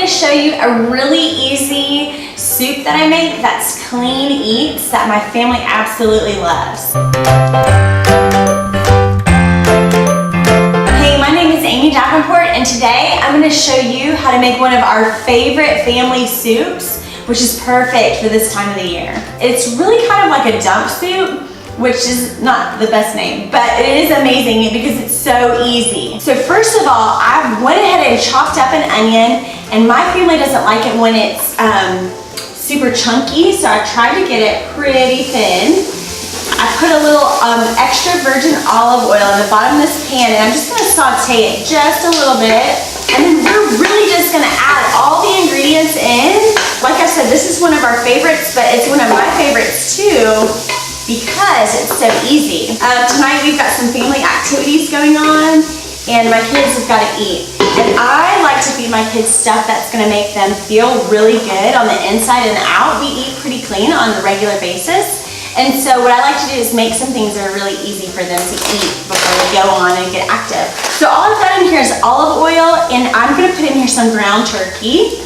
gonna show you a really easy soup that I make that's clean eats that my family absolutely loves. Hey, my name is Amy Davenport, and today I'm gonna show you how to make one of our favorite family soups, which is perfect for this time of the year. It's really kind of like a dump soup, which is not the best name, but it is amazing because it's so easy. So first of all, I went ahead and chopped up an onion, and my family doesn't like it when it's super chunky, so I tried to get it pretty thin. I put a little extra virgin olive oil in the bottom of this pan, and I'm just gonna saute it just a little bit, and then we're really just gonna add all the ingredients in. Like I said, this is one of our favorites, but it's one of my favorites too, because it's so easy. Tonight we've got some family activities going on, and my kids have got to eat. And I like to feed my kids stuff that's gonna make them feel really good on the inside and out. We eat pretty clean on a regular basis. And so what I like to do is make some things that are really easy for them to eat before they go on and get active. So all I've got in here is olive oil, and I'm gonna put in here some ground turkey.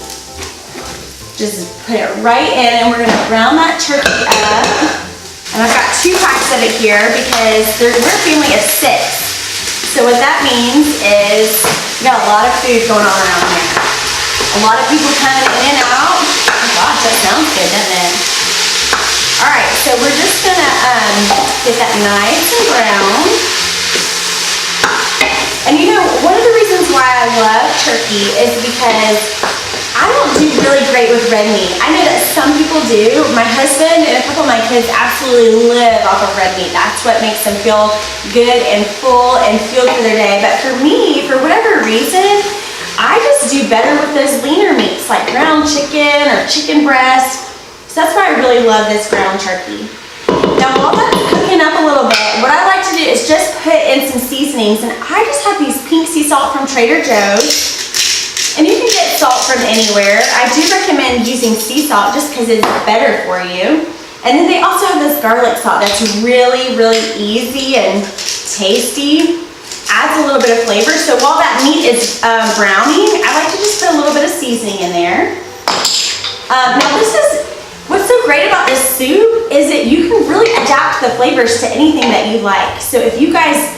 Just put it right in, and we're gonna brown that turkey up. And I've got 2 packs of it here because we're a family of 6. So what that means is we got a lot of food going on around here. A lot of people coming in and out. Oh gosh, that sounds good, doesn't it? All right, so we're just gonna get that nice and brown. And you know, one of the reasons why I love turkey is because I don't do really great with red meat. I know that some people do. My husband and a couple of my kids absolutely live off of red meat. That's what makes them feel good and full and fueled for their day. But for me, for whatever reason, I just do better with those leaner meats like ground chicken or chicken breast. So that's why I really love this ground turkey. Now while that's cooking up a little bit, what I like to do is just put in some seasonings. And I just have these pink sea salt from Trader Joe's. And you can get salt from anywhere. I do recommend using sea salt just because it's better for you. And then they also have this garlic salt that's really, really easy and tasty. Adds a little bit of flavor. So while that meat is browning, I like to just put a little bit of seasoning in there. Now what's so great about this soup is that you can really adapt the flavors to anything that you like. So if you guys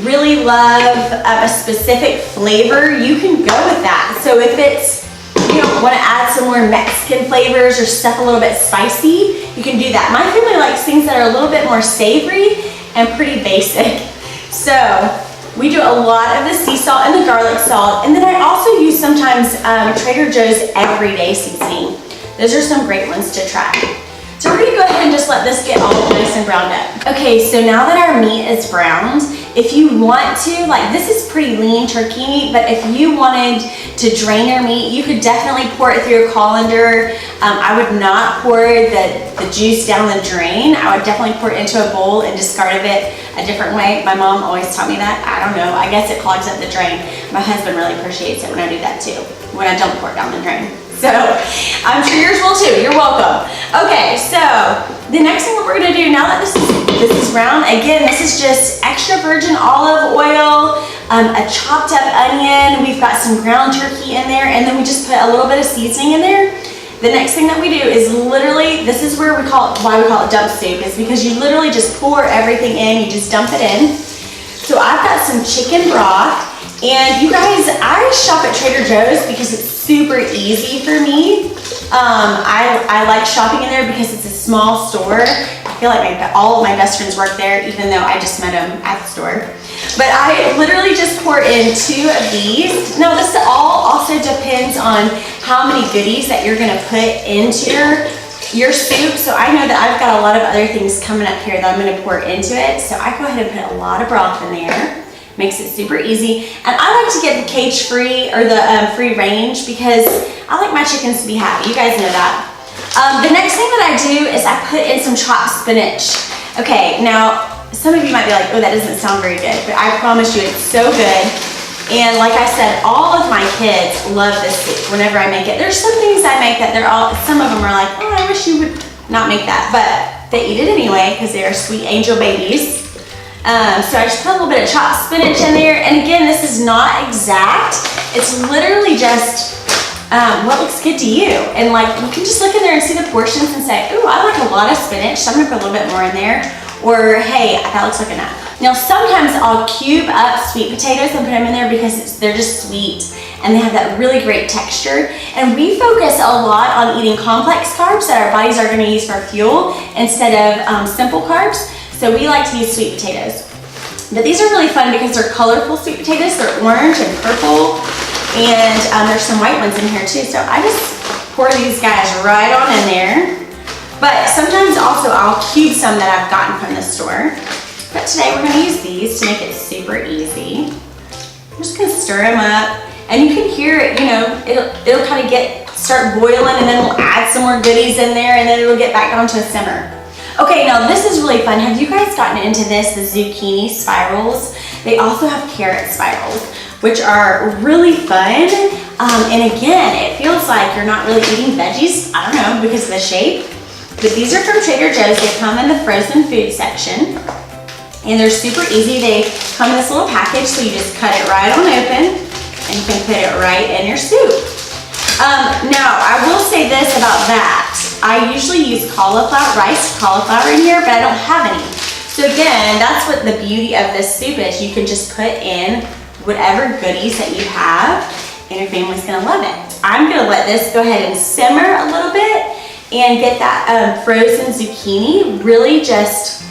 really love a specific flavor, you can go with that. So if it's, you don't want to add some more Mexican flavors or stuff a little bit spicy, you can do that. My family likes things that are a little bit more savory and pretty basic. So we do a lot of the sea salt and the garlic salt, and then I also use sometimes Trader Joe's everyday seasoning. Those are some great ones to try. So we're gonna go ahead and just let this get all nice and browned up. Okay, so now that our meat is browned, if you want to, like this is pretty lean turkey meat, but if you wanted to drain your meat, you could definitely pour it through a colander. I would not pour the juice down the drain. I would definitely pour it into a bowl and discard of it a different way. My mom always taught me that. I don't know, I guess it clogs up the drain. My husband really appreciates it when I do that too, when I don't pour it down the drain. So I'm sure yours will too. You're welcome. Okay, so the next thing that we're gonna do now that this is brown, again, this is just extra virgin olive oil, a chopped up onion. We've got some ground turkey in there, and then we just put a little bit of seasoning in there. The next thing that we do is literally, this is where why we call it dump soup, is because you literally just pour everything in, you just dump it in. So I've got some chicken broth. And you guys, I shop at Trader Joe's because it's super easy for me. I like shopping in there because it's a small store. I feel like all of my best friends work there, even though I just met them at the store. But I literally just pour in 2 of these. Now this all also depends on how many goodies that you're gonna put into your soup. So I know that I've got a lot of other things coming up here that I'm gonna pour into it. So I go ahead and put a lot of broth in there. Makes it super easy. And I like to get the cage free or the free range because I like my chickens to be happy. You guys know that. The next thing that I do is I put in some chopped spinach. Okay, now some of you might be like, oh, that doesn't sound very good, but I promise you it's so good. And like I said, all of my kids love this soup whenever I make it. There's some things I make that some of them are like, oh, I wish you would not make that, but they eat it anyway because they are sweet angel babies. So I just put a little bit of chopped spinach in there. And again, this is not exact. It's literally just what looks good to you. And like, you can just look in there and see the portions and say, ooh, I like a lot of spinach, so I'm gonna put a little bit more in there. Or, hey, that looks like enough. Now, sometimes I'll cube up sweet potatoes and put them in there because they're just sweet and they have that really great texture. And we focus a lot on eating complex carbs that our bodies are gonna use for fuel instead of simple carbs. So we like to use sweet potatoes. But these are really fun because they're colorful sweet potatoes. They're orange and purple. And there's some white ones in here too. So I just pour these guys right on in there. But sometimes also I'll cube some that I've gotten from the store. But today we're gonna use these to make it super easy. I'm just gonna stir them up. And you can hear it, you know, it'll kind of start boiling, and then we'll add some more goodies in there, and then it'll get back down to a simmer. Okay, now this is really fun. Have you guys gotten into this, the Zucchini Spirals? They also have carrot spirals, which are really fun. And again, it feels like you're not really eating veggies. I don't know, because of the shape. But these are from Trader Joe's. They come in the frozen food section. And they're super easy. They come in this little package, so you just cut it right on open, and you can put it right in your soup. Now, I will say this about that. I usually use rice cauliflower in here, but I don't have any. So again, that's what the beauty of this soup is. You can just put in whatever goodies that you have, and your family's gonna love it. I'm gonna let this go ahead and simmer a little bit and get that frozen zucchini really just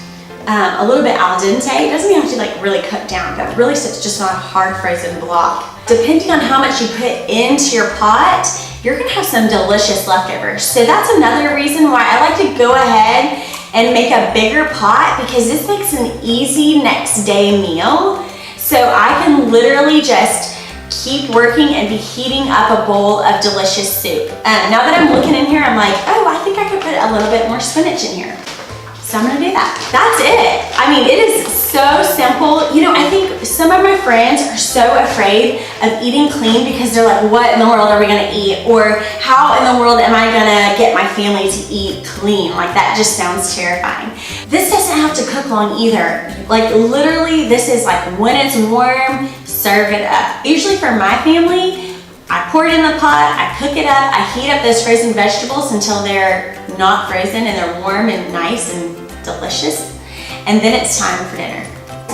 a little bit al dente. It doesn't even have to like really cook down, but really so it's just not a hard frozen block. Depending on how much you put into your pot, you're gonna have some delicious leftovers. So that's another reason why I like to go ahead and make a bigger pot, because this makes an easy next day meal. So I can literally just keep working and be heating up a bowl of delicious soup. Now that I'm looking in here, I'm like, oh, I think I could put a little bit more spinach in here. So I'm gonna do that. That's it. I mean, it is so simple. You know, I think some of my friends are so afraid of eating clean because they're like, what in the world are we gonna eat? Or how in the world am I gonna get my family to eat clean? Like, that just sounds terrifying. This doesn't have to cook long either. Like, literally, this is like when it's warm, serve it up. Usually for my family, I pour it in the pot, I cook it up, I heat up those frozen vegetables until they're not frozen and they're warm and nice and delicious, and then it's time for dinner.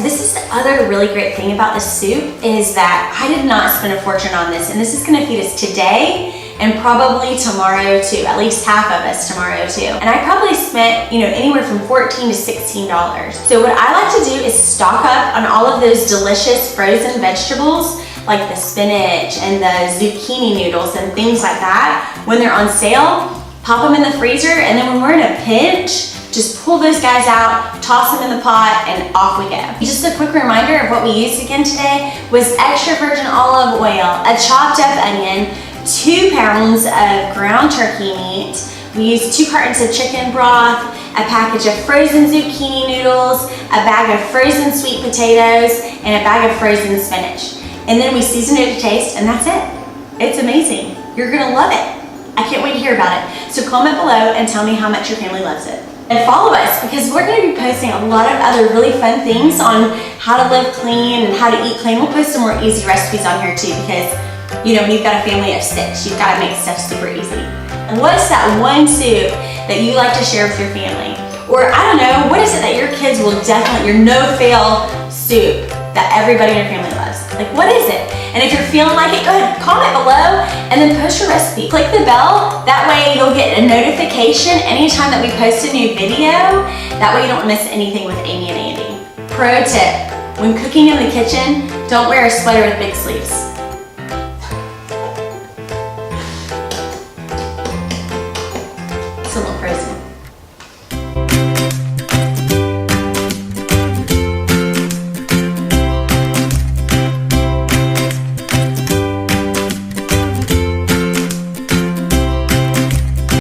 This is the other really great thing about this soup is that I did not spend a fortune on this, and this is gonna feed us today and probably tomorrow too, at least half of us tomorrow too. And I probably spent, you know, anywhere from $14 to $16. So what I like to do is stock up on all of those delicious frozen vegetables, like the spinach and the zucchini noodles and things like that. When they're on sale, pop them in the freezer, and then when we're in a pinch, just pull those guys out, toss them in the pot, and off we go. Just a quick reminder of what we used again today was extra virgin olive oil, a chopped up onion, 2 pounds of ground turkey meat. We used 2 cartons of chicken broth, a package of frozen zucchini noodles, a bag of frozen sweet potatoes, and a bag of frozen spinach. And then we seasoned it to taste, and that's it. It's amazing. You're gonna love it. I can't wait to hear about it. So comment below and tell me how much your family loves it. And follow us, because we're gonna be posting a lot of other really fun things on how to live clean and how to eat clean. We'll post some more easy recipes on here too, because you know, when you've got a family of 6, you've gotta make stuff super easy. And what's that one soup that you like to share with your family? Or I don't know, what is it that your kids will definitely, your no-fail soup that everybody in your family loves? Like, what is it? And if you're feeling like it, go ahead, comment below and then post your recipe. Click the bell, that way you'll get a notification anytime that we post a new video. That way you don't miss anything with Amy and Andy. Pro tip, when cooking in the kitchen, don't wear a sweater with big sleeves.